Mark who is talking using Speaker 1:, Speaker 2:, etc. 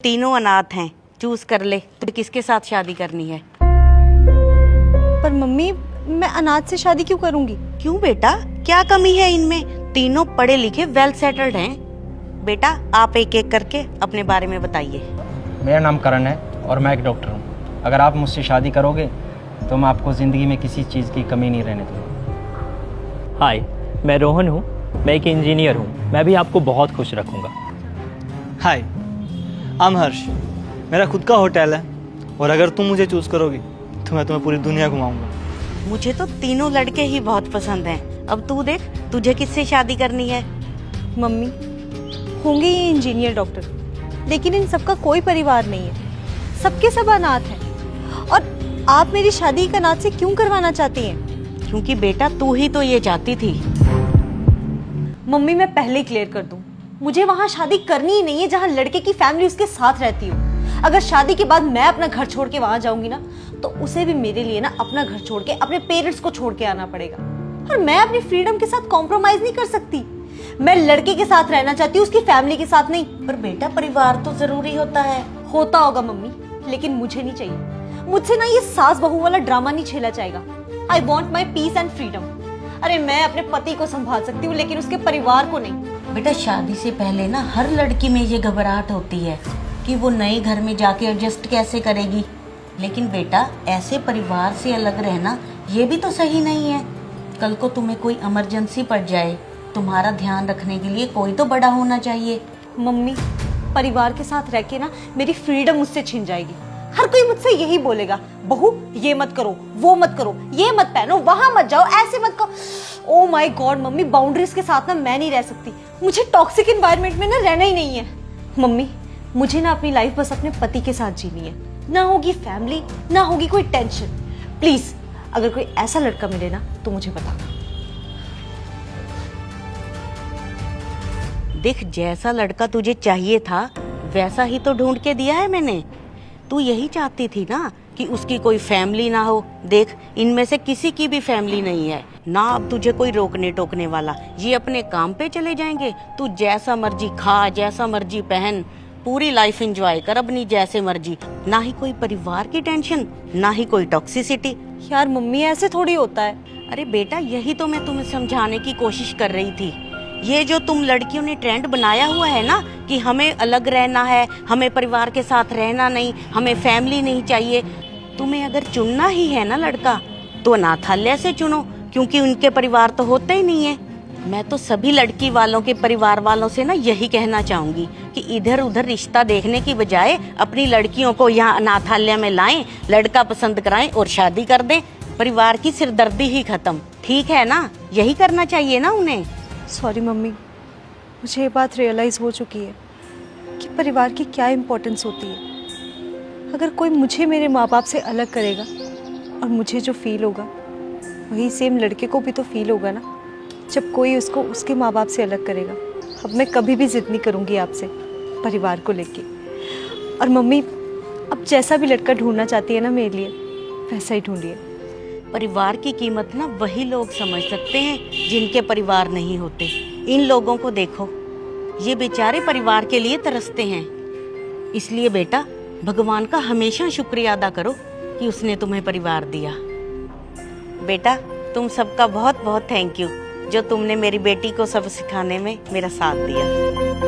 Speaker 1: तीनों अनाथ हैं, चूज कर ले तुझे किसके साथ शादी करनी है।
Speaker 2: पर मम्मी, मैं अनाथ से शादी क्यों करूंगी?
Speaker 1: क्यों बेटा, क्या कमी है इनमें? तीनों पढ़े लिखे वेल सेटल्ड हैं। बेटा आप एक एक करके अपने बारे में बताइए।
Speaker 3: मेरा नाम करण है और मैं एक डॉक्टर हूँ। अगर आप मुझसे शादी करोगे तो मैं आपको ज़िंदगी में किसी चीज़ की कमी नहीं रहने दूँगा।
Speaker 4: हाय, मैं रोहन हूँ, मैं एक इंजीनियर हूँ। मैं भी आपको बहुत खुश रखूँगा।
Speaker 5: हाय, आई एम हर्ष। मेरा खुद का होटल है और अगर तुम मुझे चूज़ करोगी तो मैं तुम्हें पूरी दुनिया घुमाऊंगा।
Speaker 1: मुझे तो तीनों लड़के ही बहुत पसंद हैं। अब तू देख तुझे किससे शादी करनी है।
Speaker 2: मम्मी, होंगे ये इंजीनियर डॉक्टर, लेकिन इन सबका कोई परिवार नहीं है। सबके सब अनाथ हैं। और आप मेरी शादी एक अनाथ से क्यों करवाना चाहती हैं?
Speaker 1: क्योंकि बेटा तू ही तो ये चाहती थी।
Speaker 2: मम्मी, मैं पहले ही क्लियर कर दूं, मुझे वहां शादी करनी ही नहीं है जहां लड़के की फैमिली उसके साथ रहती हो। अगर शादी के बाद मैं अपना घर छोड़ के वहां जाऊंगी ना, तो उसे भी मेरे लिए ना अपना घर छोड़ के अपने पेरेंट्स को छोड़ के आना पड़ेगा। और मैं अपनी फ्रीडम के साथ कॉम्प्रोमाइज नहीं कर सकती। मैं लड़के के साथ रहना चाहती हूँ, उसकी फैमिली के साथ नहीं।
Speaker 1: पर बेटा परिवार तो जरूरी होता है।
Speaker 2: होता होगा मम्मी, लेकिन मुझे नहीं चाहिए। मुझसे ना ये सास बहू वाला ड्रामा नहीं झेला जाएगा। I want my peace and freedom. अरे मैं अपने पति को संभाल सकती हूँ, लेकिन उसके परिवार को नहीं।
Speaker 1: बेटा शादी से पहले ना हर लड़की में ये घबराहट होती है कि वो नए घर में जाके एडजस्ट कैसे करेगी। लेकिन बेटा ऐसे परिवार से अलग रहना ये भी तो सही नहीं है। कल को तुम्हें कोई इमरजेंसी पड़ जाए, तुम्हारा ध्यान रखने के लिए कोई तो बड़ा होना चाहिए।
Speaker 2: मम्मी, परिवार के साथ रह के ना मेरी फ्रीडम मुझसे छिन जाएगी। हर कोई मुझसे यही बोलेगा, बहू ये मत करो, वो मत करो, ये मत पहनो, वहां मत जाओ, ऐसे मत करो। Oh my God mummy, boundaries के साथ ना मैं नहीं रह सकती। मुझे टॉक्सिक एनवायरनमेंट में ना रहना ही नहीं है। मम्मी, मुझे ना अपनी लाइफ बस अपने पति के साथ जीनी है। ना होगी फैमिली, ना होगी कोई टेंशन। प्लीज अगर कोई ऐसा लड़का मिले ना तो मुझे बताना।
Speaker 1: देख जैसा लड़का तुझे चाहिए था वैसा ही तो ढूंढ के दिया है मैंने। तू यही चाहती थी ना कि उसकी कोई फैमिली ना हो। देख इनमें से किसी की भी फैमिली नहीं है ना। अब तुझे कोई रोकने टोकने वाला, ये अपने काम पे चले जाएंगे। तू जैसा मर्जी खा, जैसा मर्जी पहन, पूरी लाइफ एंजॉय कर अपनी जैसे मर्जी। ना ही कोई परिवार की टेंशन, ना ही कोई टॉक्सिसिटी।
Speaker 2: यार मम्मी, ऐसे थोड़ी होता है।
Speaker 1: अरे बेटा यही तो मैं तुम्हें समझाने की कोशिश कर रही थी। ये जो तुम लड़कियों ने ट्रेंड बनाया हुआ है ना कि हमें अलग रहना है, हमें परिवार के साथ रहना नहीं, हमें फैमिली नहीं चाहिए। तुम्हें अगर चुनना ही है ना लड़का तो अनाथालय से चुनो, क्योंकि उनके परिवार तो होते ही नहीं है। मैं तो सभी लड़की वालों के परिवार वालों से ना यही कहना चाहूंगी कि इधर उधर रिश्ता देखने की बजाय अपनी लड़कियों को यहाँ अनाथालय में लाएं, लड़का पसंद कराएं और शादी कर दें। परिवार की सिरदर्दी ही खत्म। ठीक है ना? यही करना चाहिए ना उन्हें।
Speaker 2: सॉरी मम्मी, मुझे ये बात रियलाइज़ हो चुकी है कि परिवार की क्या इम्पोर्टेंस होती है। अगर कोई मुझे मेरे माँ बाप से अलग करेगा और मुझे जो फील होगा वही सेम लड़के को भी तो फील होगा ना, जब कोई उसको उसके माँ बाप से अलग करेगा। अब मैं कभी भी जिद नहीं करूँगी आपसे परिवार को लेके। और मम्मी, अब जैसा भी लड़का ढूंढना चाहती है ना मेरे लिए, वैसा ही ढूंढिए।
Speaker 1: परिवार की कीमत ना वही लोग समझ सकते हैं जिनके परिवार नहीं होते। इन लोगों को देखो, ये बेचारे परिवार के लिए तरसते हैं। इसलिए बेटा भगवान का हमेशा शुक्रिया अदा करो कि उसने तुम्हें परिवार दिया। बेटा तुम सबका बहुत बहुत थैंक यू जो तुमने मेरी बेटी को सब सिखाने में मेरा साथ दिया।